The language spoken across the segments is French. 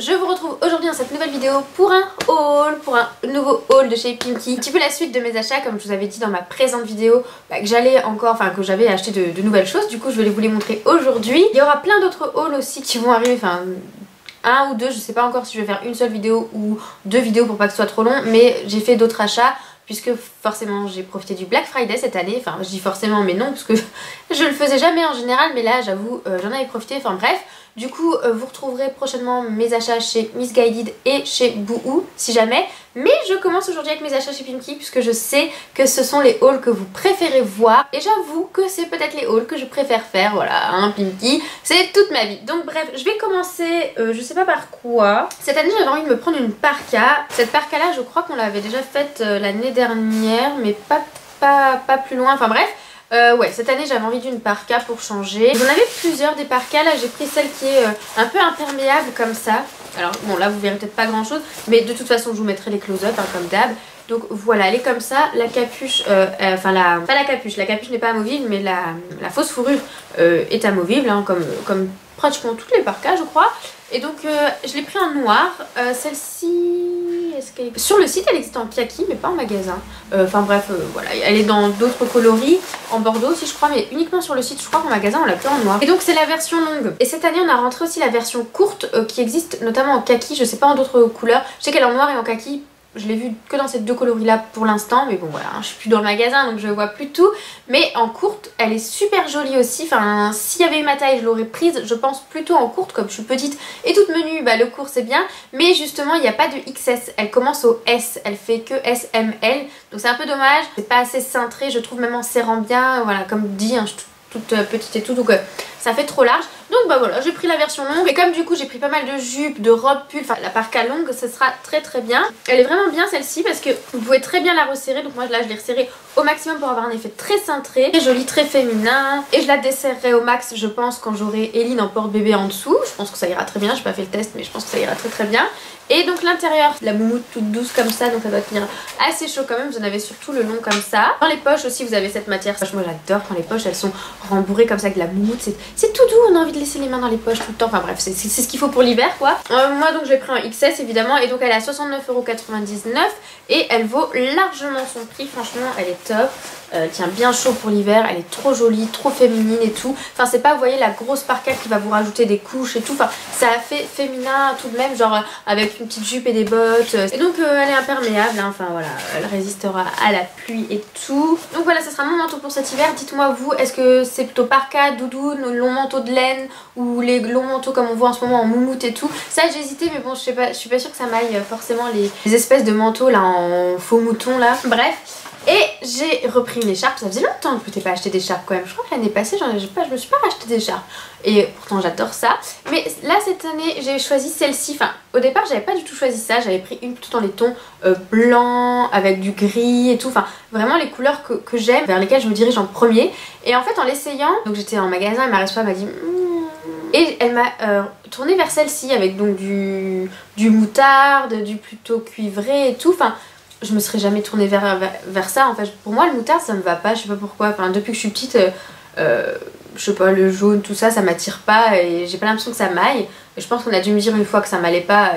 je vous retrouve aujourd'hui dans cette nouvelle vidéo pour un haul, pour un nouveau haul de chez Pinky. Un petit peu la suite de mes achats, comme je vous avais dit dans ma présente vidéo, que j'allais encore, enfin que j'avais acheté de nouvelles choses. Du coup je vais vous les montrer aujourd'hui. Il y aura plein d'autres hauls aussi qui vont arriver, enfin un ou deux, je sais pas encore si je vais faire une seule vidéo ou deux vidéos pour pas que ce soit trop long, mais j'ai fait d'autres achats. Puisque forcément j'ai profité du Black Friday cette année, enfin je dis forcément mais non parce que je le faisais jamais en général, mais là j'avoue j'en avais profité, enfin bref. Du coup vous retrouverez prochainement mes achats chez Missguided et chez Boohoo si jamais. Mais je commence aujourd'hui avec mes achats chez Pinky puisque je sais que ce sont les hauls que vous préférez voir. Et j'avoue que c'est peut-être les hauls que je préfère faire, voilà, hein, Pinky, c'est toute ma vie. Donc bref, je vais commencer, je sais pas par quoi. Cette année j'avais envie de me prendre une parka. Cette parka là je crois qu'on l'avait déjà faite l'année dernière, mais pas plus loin, enfin bref. Ouais, cette année j'avais envie d'une parka pour changer. J'en avais plusieurs des parkas, là j'ai pris celle qui est un peu imperméable comme ça. Alors bon là vous verrez peut-être pas grand chose, mais de toute façon je vous mettrai les close-up hein, comme d'hab. Donc voilà, elle est comme ça, la capuche, enfin pas la capuche n'est pas amovible, mais la fausse fourrure est amovible hein, comme pratiquement toutes les parkas je crois. Et donc je l'ai pris en noir, celle-ci, est-ce qu'elle est... Sur le site elle existe en kaki mais pas en magasin. Enfin bref, voilà, elle est dans d'autres coloris, en bordeaux aussi je crois, mais uniquement sur le site, je crois qu'en magasin on l'a plus en noir. Et donc c'est la version longue. Et cette année on a rentré aussi la version courte qui existe notamment en kaki, je sais pas en d'autres couleurs. Je sais qu'elle est en noir et en kaki. Je l'ai vue que dans ces deux coloris là pour l'instant, mais bon voilà, hein, je suis plus dans le magasin donc je vois plus tout. Mais en courte, elle est super jolie aussi, enfin s'il y avait eu ma taille je l'aurais prise, je pense plutôt en courte, comme je suis petite et toute menue, bah le court c'est bien. Mais justement il n'y a pas de XS, elle commence au S, elle fait que SML, donc c'est un peu dommage. C'est pas assez cintré, je trouve, même en serrant bien, voilà comme dit, hein, je suis toute petite et tout, donc ça fait trop large. Donc bah voilà, j'ai pris la version longue et comme du coup j'ai pris pas mal de jupes, de robes, pulls, enfin la parka longue ce sera très bien. Elle est vraiment bien celle-ci parce que vous pouvez très bien la resserrer, donc moi là je l'ai resserrée au maximum pour avoir un effet très cintré, très joli, très féminin. Et je la desserrerai au max je pense quand j'aurai Eline en porte-bébé en dessous. Je pense que ça ira très bien, j'ai pas fait le test mais je pense que ça ira très bien. Et donc l'intérieur, la moumoute toute douce comme ça, donc ça doit tenir assez chaud quand même. Vous en avez surtout le long comme ça. Dans les poches aussi vous avez cette matière. Moi j'adore quand les poches elles sont rembourrées comme ça avec de la moumoute. C'est tout doux, on a envie de laisser les mains dans les poches tout le temps. Enfin bref, c'est ce qu'il faut pour l'hiver quoi. Moi donc j'ai pris un XS évidemment et donc elle est à 69,99 € et elle vaut largement son prix. Franchement elle est top. Elle tient bien chaud pour l'hiver, elle est trop jolie, trop féminine et tout. Enfin c'est pas, vous voyez, la grosse parka qui va vous rajouter des couches et tout. Enfin ça fait féminin tout de même, genre avec une petite jupe et des bottes. Et donc elle est imperméable, hein. Enfin voilà, elle résistera à la pluie et tout. Donc voilà, ça sera mon manteau pour cet hiver. Dites-moi vous, est-ce que c'est plutôt parka, doudoune, long manteau de laine ou les longs manteaux comme on voit en ce moment en moumoute et tout. Ça j'ai hésité mais bon je sais pas, je suis pas sûre que ça m'aille forcément les espèces de manteaux là en faux mouton là. Bref. Et j'ai repris une écharpe, ça faisait longtemps que je n'ai pas acheté d'écharpe quand même. Je crois que l'année passée je me suis pas racheté d'écharpe. Et pourtant j'adore ça. Mais là cette année j'ai choisi celle-ci. Enfin au départ j'avais pas du tout choisi ça. J'avais pris une plutôt dans les tons blancs avec du gris et tout. Enfin vraiment les couleurs que j'aime, vers lesquelles je me dirige en premier. Et en fait en l'essayant, donc j'étais en magasin et ma responsable m'a dit et elle m'a tournée vers celle-ci avec donc du moutarde, du plutôt cuivré et tout. Enfin je me serais jamais tournée vers ça en fait. Pour moi le moutarde ça me va pas, je sais pas pourquoi. Enfin depuis que je suis petite, je sais pas, le jaune tout ça, ça m'attire pas et j'ai pas l'impression que ça m'aille. Je pense qu'on a dû me dire une fois que ça m'allait pas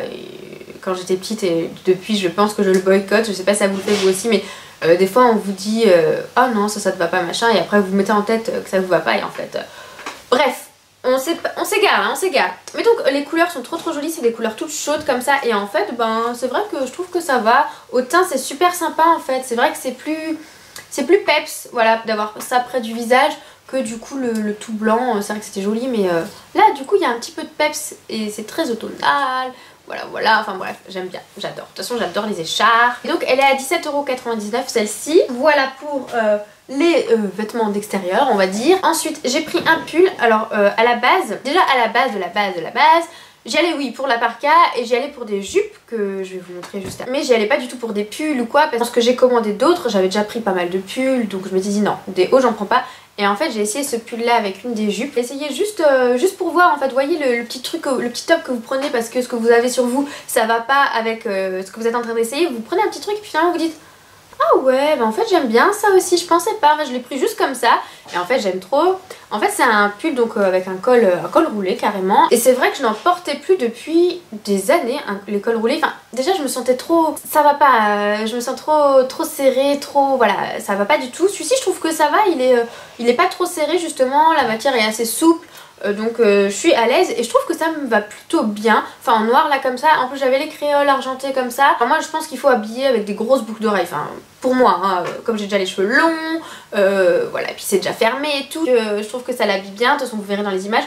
quand j'étais petite et depuis je pense que je le boycotte. Je sais pas si ça vous le fait vous aussi, mais des fois on vous dit oh non ça te va pas machin et après vous vous mettez en tête que ça vous va pas et en fait bref. On s'égare, hein, on s'égare. Mais donc les couleurs sont trop jolies, c'est des couleurs toutes chaudes comme ça. Et en fait, ben c'est vrai que je trouve que ça va. Au teint c'est super sympa en fait. C'est vrai que c'est plus peps, voilà, d'avoir ça près du visage que du coup le tout blanc. C'est vrai que c'était joli, mais là du coup il y a un petit peu de peps et c'est très automnal. Voilà, enfin bref, j'aime bien, j'adore. De toute façon j'adore les écharpes. Et donc elle est à 17,99 € celle-ci. Voilà pour les vêtements d'extérieur on va dire. Ensuite j'ai pris un pull. Alors à la base, déjà à la base de la base j'y allais oui pour la parka et j'y allais pour des jupes que je vais vous montrer juste après. Mais j'y allais pas du tout pour des pulls ou quoi parce que j'ai commandé d'autres, j'avais déjà pris pas mal de pulls donc je me suis dit non, des hauts j'en prends pas. Et en fait j'ai essayé ce pull là avec une des jupes. J'ai essayé juste pour voir en fait, vous voyez le petit truc, le petit top que vous prenez parce que ce que vous avez sur vous ça va pas avec ce que vous êtes en train d'essayer. Vous prenez un petit truc et puis finalement vous dites Ah ouais, bah en fait j'aime bien ça aussi, je pensais pas, je l'ai pris juste comme ça et en fait j'aime trop. En fait c'est un pull donc avec un col roulé carrément et c'est vrai que je n'en portais plus depuis des années, les cols roulés. Enfin déjà je me sentais trop, ça va pas, je me sens trop serrée, trop, voilà, ça va pas du tout. Celui-ci je trouve que ça va, il est pas trop serré justement, la matière est assez souple. Donc je suis à l'aise et je trouve que ça me va plutôt bien. Enfin en noir là comme ça, en plus j'avais les créoles argentées comme ça. Enfin, moi je pense qu'il faut habiller avec des grosses boucles d'oreilles, enfin pour moi hein, comme j'ai déjà les cheveux longs, voilà, et puis c'est déjà fermé et tout, je trouve que ça l'habille bien, de toute façon vous verrez dans les images.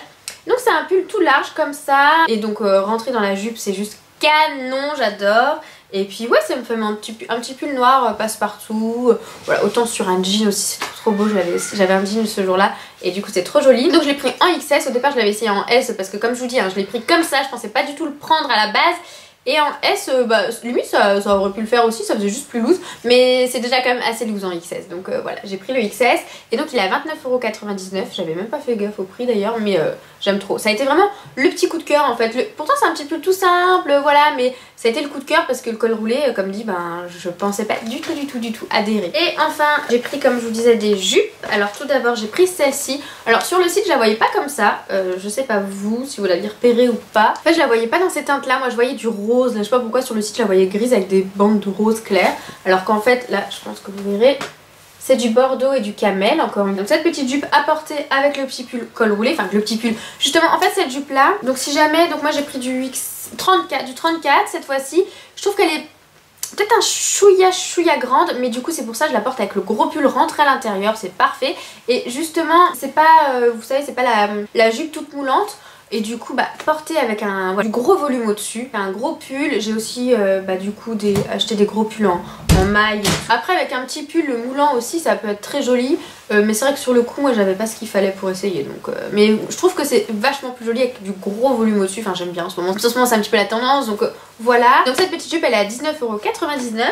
Donc c'est un pull tout large comme ça et donc rentrer dans la jupe c'est juste canon, j'adore. Et puis ouais, ça me fait un petit pull noir passe-partout, voilà, autant sur un jean aussi, c'est trop beau, j'avais un jean ce jour là et du coup c'est trop joli. Donc je l'ai pris en XS, au départ je l'avais essayé en S parce que comme je vous dis, hein, je l'ai pris comme ça, je pensais pas du tout le prendre à la base. Et en S, bah, limite ça aurait pu le faire aussi, ça faisait juste plus loose. Mais c'est déjà quand même assez loose en XS. Donc voilà, j'ai pris le XS. Et donc il est à 29,99 €. J'avais même pas fait gaffe au prix d'ailleurs, mais j'aime trop. Ça a été vraiment le petit coup de cœur en fait. Pourtant c'est un petit peu tout simple, voilà. Mais ça a été le coup de cœur parce que le col roulé, comme dit, ben, je pensais pas du tout adhérer. Et enfin, j'ai pris comme je vous disais des jupes. Alors tout d'abord j'ai pris celle-ci. Alors sur le site je la voyais pas comme ça. Je sais pas vous, si vous l'aviez repérée ou pas. En fait je la voyais pas dans ces teintes là. Moi je voyais du rose. Là, je sais pas pourquoi sur le site je la voyais grise avec des bandes de rose clair. Alors qu'en fait là je pense que vous verrez, c'est du bordeaux et du camel encore une. Donc cette petite jupe à porter avec le petit pull col roulé, enfin le petit pull. Justement en fait cette jupe là, donc si jamais, donc moi j'ai pris du 34 cette fois-ci. Je trouve qu'elle est peut-être un chouïa grande, mais du coup c'est pour ça que je la porte avec le gros pull rentré à l'intérieur, c'est parfait. Et justement c'est pas, vous savez c'est pas la jupe toute moulante. Et du coup bah porter avec du gros volume au dessus, un gros pull. J'ai aussi du coup acheté des gros pulls en maille. Après avec un petit pull moulant aussi ça peut être très joli, mais c'est vrai que sur le coup moi j'avais pas ce qu'il fallait pour essayer, donc mais je trouve que c'est vachement plus joli avec du gros volume au dessus. Enfin j'aime bien en ce moment c'est un petit peu la tendance, donc voilà. Donc cette petite jupe elle est à 19,99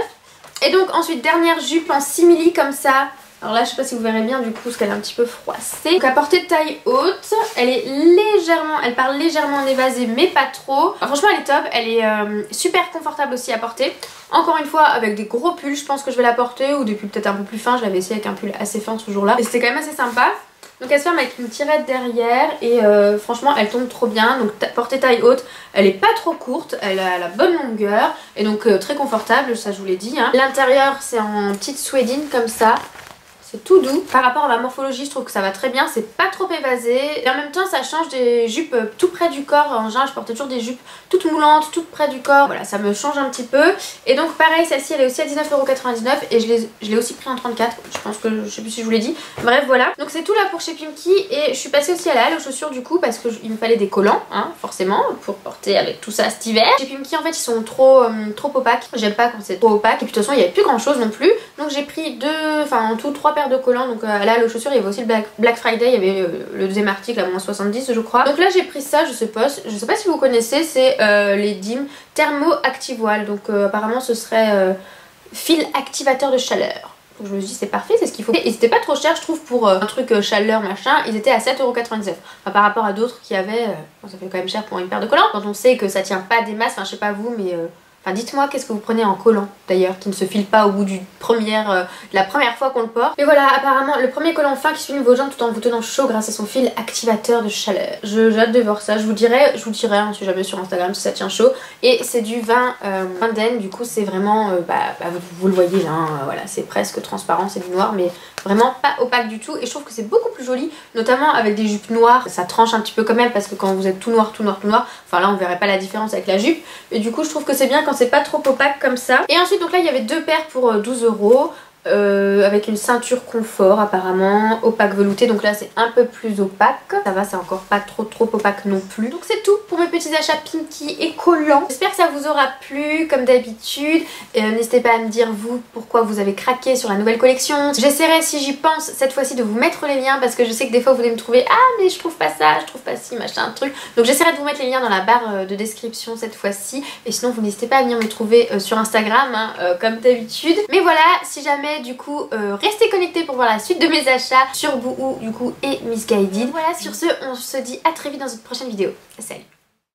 €. Et donc ensuite dernière jupe en simili comme ça. Alors là je sais pas si vous verrez bien du coup parce qu'elle est un petit peu froissée. Donc à portée de taille haute, elle part légèrement évasée mais pas trop. Alors, franchement elle est top, elle est super confortable aussi à porter. Encore une fois avec des gros pulls je pense que je vais la porter, ou des pulls peut-être un peu plus fins. Je l'avais essayé avec un pull assez fin ce jour là et c'était quand même assez sympa. Donc elle se ferme avec une tirette derrière et franchement elle tombe trop bien. Donc portée taille haute, elle est pas trop courte, elle a la bonne longueur et donc très confortable, ça je vous l'ai dit hein. L'intérieur c'est en petite suédine comme ça. C'est tout doux. Par rapport à ma morphologie je trouve que ça va très bien, c'est pas trop évasé et en même temps ça change des jupes tout près du corps. En général je portais toujours des jupes toutes moulantes, toutes près du corps, voilà ça me change un petit peu. Et donc pareil celle-ci elle est aussi à 19,99 € et je l'ai aussi pris en 34, je pense que je sais plus si je vous l'ai dit. Bref voilà, donc c'est tout là pour chez Pimkie. Et je suis passée aussi à la halle aux chaussures du coup parce qu'il me fallait des collants hein, forcément pour porter avec tout ça cet hiver. Chez Pimkie en fait ils sont trop opaques, j'aime pas quand c'est trop opaque et puis de toute façon il n'y avait plus grand chose non plus. Donc j'ai pris en tout 3 paires de collants. Donc là aux chaussures il y avait aussi le Black Friday, il y avait le deuxième article à moins 70 je crois. Donc là j'ai pris ça, je sais pas si vous connaissez, c'est les DIM Thermo Activoil. Donc apparemment ce serait fil activateur de chaleur. Donc je me suis dit c'est parfait, c'est ce qu'il faut. Et c'était pas trop cher je trouve pour un truc chaleur machin, ils étaient à 7,99 €. Enfin, par rapport à d'autres qui avaient, ça fait quand même cher pour une paire de collants. Quand on sait que ça tient pas des masses, enfin je sais pas vous mais... Enfin dites-moi qu'est-ce que vous prenez en collant d'ailleurs qui ne se file pas au bout de la première fois qu'on le porte. Mais voilà apparemment le premier collant fin qui souligne vos jambes tout en vous tenant chaud grâce à son fil activateur de chaleur. J'ai hâte de voir ça, je vous dirai hein, si jamais sur Instagram si ça tient chaud. Et c'est du vin Indien, du coup c'est vraiment, vous le voyez là, hein, voilà c'est presque transparent, c'est du noir mais vraiment pas opaque du tout. Et je trouve que c'est beaucoup plus joli, notamment avec des jupes noires, ça tranche un petit peu quand même parce que quand vous êtes tout noir, enfin là on verrait pas la différence avec la jupe. Et du coup je trouve que c'est bien quand c'est pas trop opaque comme ça. Et ensuite donc là il y avait 2 paires pour 12 €. Avec une ceinture confort apparemment, opaque velouté, donc là c'est un peu plus opaque, ça va, c'est encore pas trop opaque non plus. Donc c'est tout pour mes petits achats Pimkie et collants. J'espère que ça vous aura plu comme d'habitude. N'hésitez pas à me dire vous pourquoi vous avez craqué sur la nouvelle collection. J'essaierai si j'y pense cette fois-ci de vous mettre les liens parce que je sais que des fois vous allez me trouver ah mais je trouve pas ça, je trouve pas ci, machin truc. Donc j'essaierai de vous mettre les liens dans la barre de description cette fois-ci. Et sinon vous n'hésitez pas à venir me trouver sur Instagram hein, comme d'habitude. Mais voilà, si jamais du coup restez connectés pour voir la suite de mes achats sur Boohoo du coup et Missguided. Voilà, sur ce on se dit à très vite dans une prochaine vidéo. Salut.